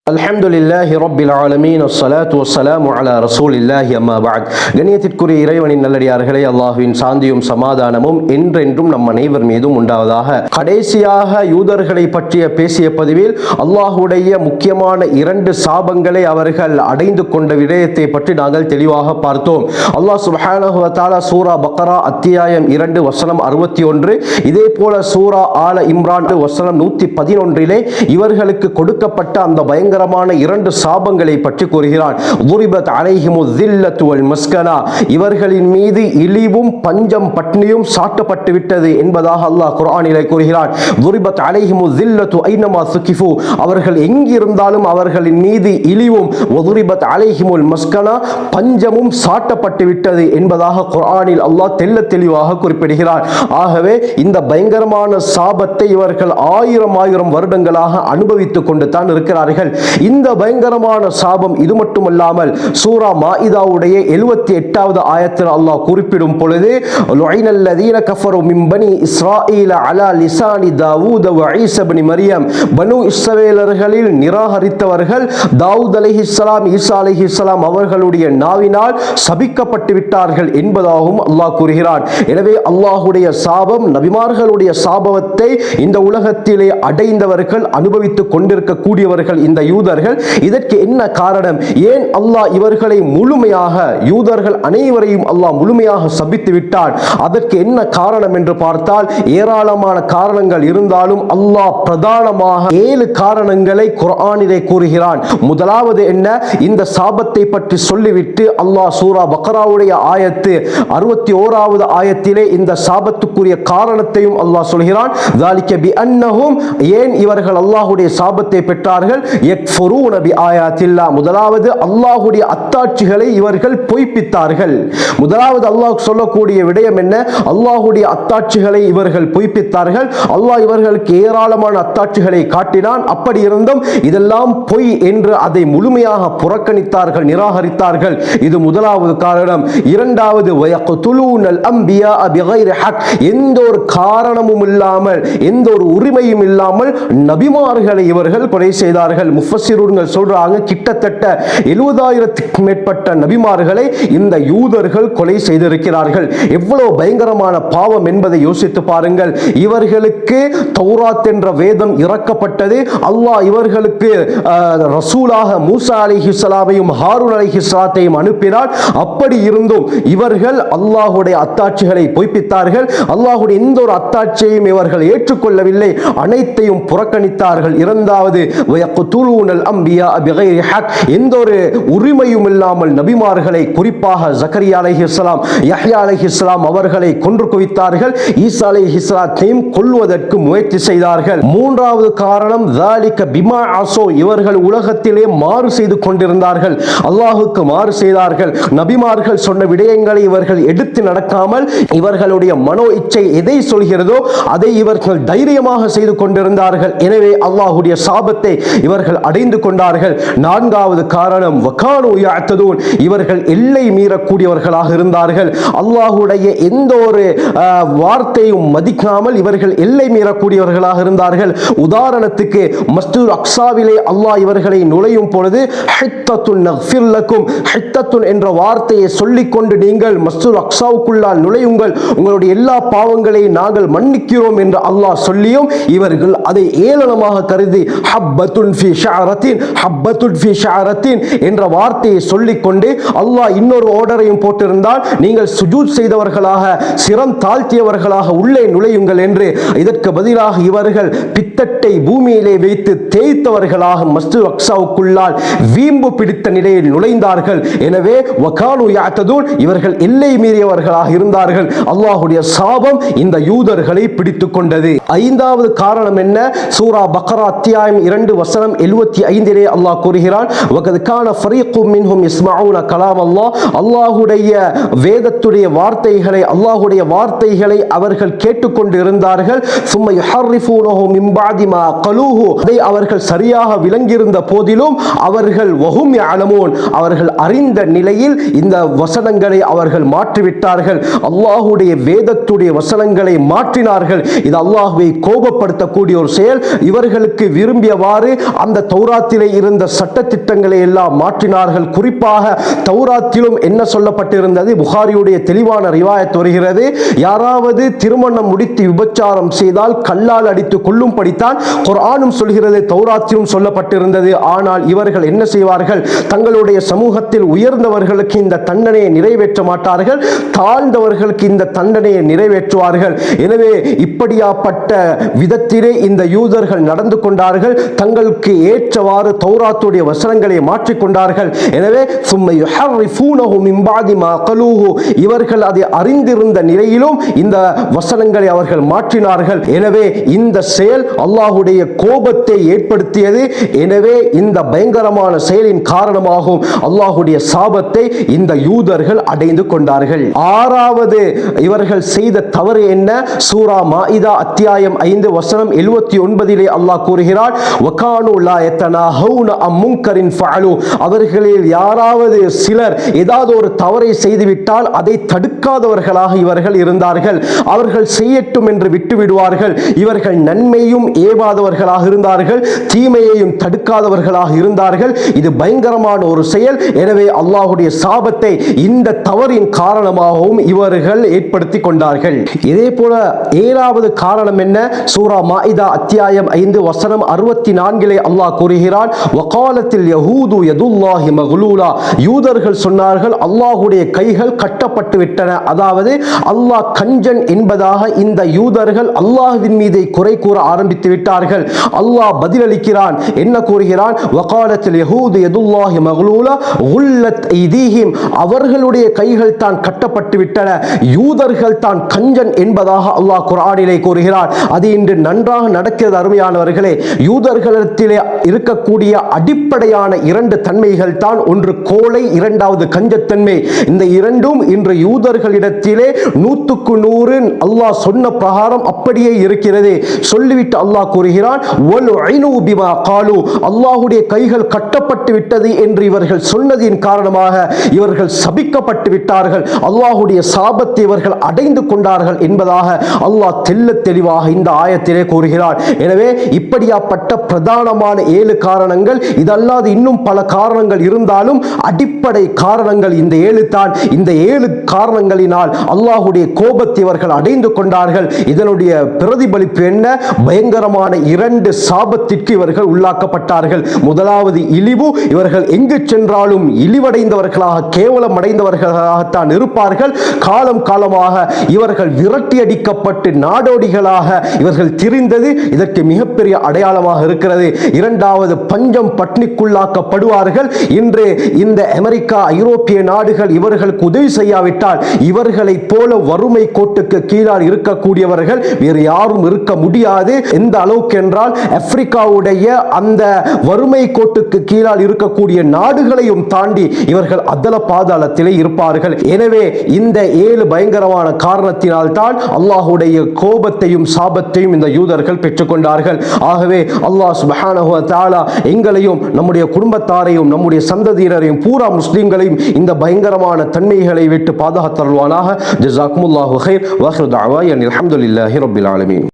அல்ஹம்துலில்லாஹி ரப்பில் ஆலமீன் வஸ்ஸலாத்து வஸ்ஸலாமு அலா ரசூலில்லாஹி அம்மா பஅத். கண்ணியத்திற்குரிய இறைவனின் நல்லடியார்களே, அல்லாஹ்வின் சாந்தியும் சமாதானமும் என்றென்றும் நம் அனைவர் மீதும் உண்டாவதாக. கடைசியாக யூதர்களை பற்றிய பேசிய பதிவில் அல்லாஹ்வுடைய முக்கியமான 2 சாபங்களை அவர்கள் அடைந்து கொண்ட விடயத்தை பற்றி நாங்கள் தெளிவாக பார்த்தோம். அல்லாஹ் சுப்ஹானஹு வ தஆலா சூரா பக்ரா அத்தியாயம் 2 வசனம் 61, இதே போல சூரா ஆல இம்ரான் வசனம் 111 இவர்களுக்கு கொடுக்கப்பட்ட அந்த பயங்கரமான 2 சாபங்களை பற்றி கூறுகிறான். துரிபத் அலைஹிமு ஸில்லத்து வல் மஸ்கனா, இவர்களின் மீது இழிவும் பஞ்சம் பட்னியும் சாட்டப்பட்டு விட்டது என்பதாக அல்லாஹ் குர்ஆனிலே கூறுகிறான். துரிபத் அலைஹிமு ஸில்லத்து ஐனமா சுகிஃபு, அவர்கள் எங்கிருந்தாலும் அவர்களின் மீது இழிவும், வதுரிபத் அலைஹிமுல் மஸ்கனா, பஞ்சமும் சாட்டப்பட்டு விட்டது என்பதாக குர்ஆனில் அல்லாஹ் தெளிவாக குறிப்பிடுகிறார். ஆகவே இந்த பயங்கரமான சாபத்தை இவர்கள் ஆயிரம் வருடங்களாக அனுபவித்துக் கொண்டு தான் இருக்கிறார்கள். இந்த பயங்கரமான சாபம் இது மட்டுமல்லாமல் சூரா மாஇதாவுடைய 78வது ஆயத்தில் அல்லாஹ் குறிப்பிடும் பொழுது, லுஐனல்லதீன கஃபரு மின் பனி இஸ்ராயீல அலா லிசானி தாவூத வ ஈஸா இப்னு மரியம், பனு இஸ்ரவேலர்களில் நிராகரித்தவர்கள் தாவூத் அலைஹிஸ்ஸலாம், ஈசா அலைஹிஸ்ஸலாம் அவர்களுடைய நாவினால் சபிக்கப்பட்டு விட்டார்கள் என்பதாகவும் அல்லாஹ் கூறுகிறான். எனவே அல்லாஹ்வுடைய சாபம், நபிமார்களுடைய சாபத்தை இந்த உலகத்திலே அடைந்தவர்கள், அனுபவித்துக் கொண்டிருக்கக்கூடியவர்கள் இந்த யூதர்கள். இதற்கு என்ன காரணம்? ஏன் அல்லாஹ் இவர்களை முழுமையாக, யூதர்கள் அனைவரையும் அல்லாஹ் முழுமையாக சபித்து விட்டான்? அதற்கு என்ன காரணம் என்று பார்த்தால் ஏராளமான காரணங்கள் இருந்தாலும் அல்லாஹ் பிரதானமாக 7 காரணங்களை குர்ஆனிலே கூறுகிறான். முதலாவது என்ன? இந்த சாபத்தை பற்றி சொல்லிவிட்டு அல்லாஹ் சூரா பக்ராவுடைய ஆயத்து 61வது ஆயத்திலே இந்த சாபத்துக்குரிய காரணத்தையும் அல்லாஹ் சொல்கிறான். ذَلِكَ بِأَنَّهُمْ, ஏன் இவர்கள் அல்லாஹ்வுடைய சாபத்தை பெற்றார்கள்? யக்ஃபுரூன பிஆயாத்தில்லா, முதலாவது அல்லாஹ்வுடைய அத்தாட்சிகளை இவர்கள் பொய்ப்பித்தார்கள். முதலாவது அல்லாஹ் சொல்லக்கூடிய விடயம் என்ன? அல்லாஹ்வுடைய அத்தாட்சிகளை இவர்கள் பொய்ப்பித்தார்கள். அல்லாஹ் இவர்களுக்கு ஏராளமான அத்தாட்சிகளை காட்டினான். அப்படி இருந்தும் இதெல்லாம் பொய் என்று அதை முழுமையாக புறக்கணித்தார்கள், நிராகரித்தார்கள். இது முதலாவது காரணம். இரண்டாவது, வயக்துலூனல் அன்பியா பிகைரி ஹக், எந்த ஒரு காரணமும் இல்லாமல், எந்த ஒரு உரிமையும் இல்லாமல் நபிமார்களை இவர்கள் கொலை செய்தார்கள். முஃபஸ்ஸிரூன்கள் சொல்றாங்க, கிட்டத்தட்ட 70,000க்கும் மேற்பட்ட நபிமார்களை இந்த யூதர்கள் கொலை செய்திருக்கிறார்கள். எவ்வளவு பயங்கரமான பாவம் என்பதை யோசித்து பாருங்கள். இவர்களுக்கு தௌராத் என்ற வேதம் இறக்கப்பட்டது. அல்லாஹ் இவர்களுக்கு ரசூலாக மூசா அலைஹிஸ்ஸலாமையும் ஹாரூன் அலைஹிஸ்ஸலாத்தையும் அனுப்பினார். அப்படி இருந்தும் இவர்கள் அல்லாஹ்வுடைய அத்தாட்சிகளை பொய்ப்பித்தார்கள். அல்லாஹ்வுடைய எந்த ஒரு அத்தாட்சியையும் இவர்கள் ஏற்றுக்கொள்ளவில்லை, அனைத்தையும் புறக்கணித்தார்கள். இரண்டாவது, வயக்துலூனல் அன்பியா பிகைரி ஹக், எந்த ஒரு உரிமையும் இல்லாமல் நபிமார்களை, குறிப்பாக ஜக்கரியா அலைஹிஸ்ஸலாம், யஹ்யா அலைஹிஸ்ஸலாம் அவர்களை கொன்று குவித்தார்கள். ஈசா அலைஹிஸ்ஸலாத்தையும் கொல்வதற்கு முயற்சி செய்தார்கள். மூன்றாவது காரணம், ذَلِكَ بِمَا عَصَوْا, இவர்கள் உலகத்திலே மாறு செய்து கொண்டிருந்தார்கள், அல்லாஹ்வுக்கு மாறு செய்தார்கள். நபிமார்கள் சொன்ன விடயங்களை இவர்கள் எடுத்து நடக்காமல், இவர்களுடைய மனோ இச்சை எதை சொல்கிறதோ அதை இவர்கள் தைரியமாக செய்து கொண்டிருந்தார்கள். எனவே அல்லாஹ்வுடைய சாபத்தை இவர்கள் அடைந்து கொண்டார்கள். நான்காவது காரணம், வகானு யஅ்ததூன், இவர்கள் எல்லை மீறக்கூடியவர்களாக இருந்தார்கள். அல்லாஹ்வுடைய எந்த ஒரு வார்த்தையும் மதிக்காமல் இவர்கள் எல்லை மீறக்கூடியவர்களாக இருந்தார்கள். உதாரணத்துக்கு மஸ்ஜிதுல் அக்ஸாவிலே அல்லாஹ் இவர்களை நுழையும் பொழுது ஹித்தத்துன் நக்ஃபிர் லக்கும், ஹித்தத்துன் என்ற வார்த்தையை சொல்லிக்கொண்டு நீங்கள் மஸ்ஜிதுல் அக்ஸாவுக்குள்ளால் நுழையுங்கள், உங்களுடைய எல்லா பாவங்களையும் நாங்கள் மன்னிக்கிறோம் என்று அல்லாஹ் சொல்லியும் இவர்கள் அதை ஏளனமாக கருதி ஹப்பத்துன் ஃபீ ஷஅரத்தின், ஹப்பத்துன் ஃபீ ஷஅரத்தின் என்ற வார்த்தையை சொல்லிக்கொண்டு அல்லாஹ் இன்னொரு ஆர்டரையும் போட்டிருந்தால், நீங்கள் சுஜூத் செய்தவர்களாக, சிரம் தாழ்த்தியவர்களாக உள்ளே நுழையுங்கள் என்று. இதற்கு பதிலாக இவர்கள் பித்தட்டை பூமியிலே வைத்து தேய்த்தவர்களாக மஸ்ஜித் அக்ஸாவுக்குள்ளால் வீம்பு பிடித்த நிலையில் நுழைந்தார்கள். எனவே வகானு யஅ்ததூன், இவர்கள் எல்லை மீறியவர்களாக இருந்தார்கள். அல்லாஹ்வுடைய சாபம் இந்த யூதர்களை பிடித்துக் கொண்டது. ஐந்தாவது காரணம் என்ன? சூரா பக்ரா அத்தியாயம் 2 வசனம் 75 அல்லாஹ் கூறுகிறான், வகத் கான ஃபரீக்கும் மின்ஹும் யஸ்மஊன கலாம் அல்லாஹ், அல்லாஹ்வுடைய வேதத்துடைய வார்த்தைகளை, அல்லாஹ்வுடைய வார்த்தைகளை அவர்கள் கேட்டுக்கொண்டு இருந்தார்கள். சும்ம யுஹர்ரிஃபூனஹு மின் பஅதி மா கலூஹு, அதை அவர்கள் சரியாக விளங்கியிருந்த போதிலும் அவர்கள் வஹும் யஅலமூன், அவர்கள் அறிந்த நிலையில் இந்த வசனங்களை அவர்கள் மாற்றிவிட்டார்கள். அல்லாஹ்வுடைய வேதத்துடைய வசனங்களை மாற்றினார்கள். இது அல்லாஹ்வை கோபப்படுத்தக்கூடிய ஒரு செயல். இவர்களுக்கு விரும்பியவாறு அந்த தௌராத்திலே இருந்த சட்டத்திட்டங்களை எல்லாம் மாற்றினார்கள். குறிப்பாக தௌராத்திலும் என்ன சொல்லப்பட்டிருந்தது? புகாரியுடைய தெளிவான ரிவாயத் வருகிறது, யாராவது திருமணம் முடித்து விபச்சாரம் செய்தால் கல்லால் அடித்து கொல்லும் படித்தான் குர்ஆனும் சொல்கிறது, தௌராத்திலும் சொல்லப்பட்டிருந்தது. ஆனால் இவர்கள் என்ன செய்வார்கள்? தங்களுடைய சமூகத்தில் உயர்ந்தவர்களுக்கு இந்த தண்டனையை நிறைவேற்ற மாட்டார்கள், தாழ்ந்தவர்களுக்கு இந்த தண்டனையை நிறைவேற்றுவார்கள். எனவே இப்படியாப்பட்ட விதத்திலே இந்த யூதர்கள் நடந்து கொண்டார்கள். தங்களுக்கு ஏற்றவாறு தௌராத்துடைய வசனங்களை மாற்றிக்கொண்டார்கள். எனவே இவர்கள் அதை அறிந்திருந்த நிலையிலும் இந்த வசனங்களை அவர்கள் மாற்றினார்கள். எனவே இந்த செயல் அல்லாஹ்வுடைய கோபத்தை ஏற்படுத்தியது. எனவே இந்த பயங்கரமான செயலின் காரணமாகவும் அல்லாஹ்வுடைய சாபத்தை இந்த யூதர்கள் அடைந்து கொண்டார்கள். ஆறாவது இவர்கள் செய்த தவறு என்ன? சூரா மாஇதா அத்தியாயம் 5 வசனம் 79 அல்லாஹ் கூறுகிறார், வகானு லா யதனாஹவுன அன் முன்கரின் ஃபஅலு, அவர்களில் யாராவது சிலர் ஏதாவது ஒரு தவறை செய்துவிட்டால் அதை தடுக்காதவர்களாக இவர்கள் இருந்தார்கள். அவர்கள் செய்யட்டும் என்று விட்டு விடுவார்கள். இவர்கள் நன்மையும் ஏவாதவர்களாக இருந்தார்கள், தீமையையும் தடுக்காதவர்களாக இருந்தார்கள். இது பயங்கரமான ஒரு செயல். எனவே அல்லாஹ்வுடைய சாபத்தை இந்த தவறின் காரணமாகவும் இவர்கள் ஏற்படுத்திக் கொண்டார்கள். இதே போல ஏழாவது காரணம் என்ன? சூரா மாஇதா அத்தியாயம் 5 வசனம் 64 அல்லாஹ் கூறுகிறான், வகாலத்தில் யஹூது யதுல்லாஹி மக்லூலா, யூதர்கள் சொன்னார்கள் அல்லாஹ்வுடைய கைகள் கட்டப்பட்டு விட்டன. அதாவது அல்லாஹ் கஞ்சன் என்பதாக இந்த யூதர்கள் அல்லாஹ்வின் மீது குறை கூற ஆரம்பித்து விட்டார்கள். அல்லாஹ் பதிலளிக்கிறான், என்ன கூறுகிறான்? வகாலத்தில் யஹூது யதுல்லாஹி மக்லூலா குல்லத் ஐதீஹிம், அவர்களுடைய கைகள் தான் கட்டப்பட்டு விட்டன, யூதர்கள் தான் கஞ்சன் என்பதாக அல்லாஹ் குர்ஆனிலே கூறுகிறார். அது இன்று நன்றாக நடக்கிறது. அருமையானவர்களே, யூதர்களிடத்திலே இருக்கக்கூடிய அடிப்படையான இரண்டு தன்மைகள் தான், ஒன்று கோழை, இரண்டாவது கஞ்சத்தன்மை. இந்த இரண்டும் இன்று யூதர்களிடத்திலே 100க்கு 100 அல்லாஹ் சொன்ன பிரகாரம் அப்படியே இருக்கிறது. சொல்லிவிட்டு அல்லாஹ் கூறுகிறான், வலுஇனு பிமா காலு, அல்லாஹ்வுடைய கைகள் கட்டப்பட்டு விட்டது என்று இவர்கள் சொன்னதின் காரணமாக இவர்கள் சபிக்கப்பட்டு விட்டார்கள், அல்லாஹ்வுடைய சாபத்தை இவர்கள் அடைந்து கொண்டார்கள் என்பதாக அல்லாஹ் தெள்ள தெளிவாக இந்த ஆயத்திலே கூறுகிறார். எனவே இப்படியாப்பட்ட பிரதானமான 7 காரணங்கள், இதல்லாது இன்னும் பல காரணங்கள் இருந்தாலும் அடிப்படை காரணங்கள் இந்த 7 தான். இந்த 7 காரணங்களினால் அல்லாஹ்வுடைய கோபத்தை இவர்கள் அடைந்து கொண்டார்கள். இதனுடைய பிரதிபலிப்பு என்ன? பயங்கரமான 2 சாபத்திற்கு இவர்கள் உள்ளாக்கப்பட்டார்கள். முதலாவது இழிவு, இவர்கள் எங்கு சென்றாலும் இழிவடைந்தவர்களாக, கேவலம் அடைந்தவர்களாகத்தான் இருப்பார்கள். காலம் காலமாக இவர்கள் விரட்டி அடிக்கப்பட்டு நாடோடிகளாக இவர்கள் திரிந்தது இதற்கு மிகப்பெரிய அடையாளமாக இருக்கிறது. இரண்டாவது, பஞ்சம் பட்னிக்குள்ளாக்கப்படுவார்கள். இன்று இந்த அமெரிக்கா, ஐரோப்பிய நாடுகள் இவர்களுக்கு உதவி செய்யாவிட்டால் இவர்களை போல வறுமை கோட்டுக்கு கீழால் இருக்கக்கூடியவர்கள் வேறு யாரும் இருக்க முடியாது. எந்த அளவுக்கு என்றால் ஆப்பிரிக்காவுடைய அந்த வறுமை கோட்டுக்கு கீழால் இருக்கக்கூடிய நாடுகளையும் தாண்டி இவர்கள் அதல பாதாளத்திலே இருப்பார்கள். எனவே இந்த 7 பயங்கரமான காரணத்தினால் தான் அல்லாஹ்வுடைய கோபத்தையும் சாபத்தையும் இந்த யூதர்கள் பெற்றுக்கொண்டார்கள். ஆகவே அல்லாஹ் சுப்ஹானஹு வ தஆலா எங்களையும் நம்முடைய குடும்பத்தாரையும் நம்முடைய சந்ததியினரையும் பூரா முஸ்லிம்களையும் இந்த பயங்கரமான தன்மைகளை விட்டு பாதுகாத்தருள்வானாக. ஜஸாக்குமுல்லாஹு கைர். வ ஆகிரு தஅவானா அல்ஹம்துலில்லாஹி ரப்பில் ஆலமீன்.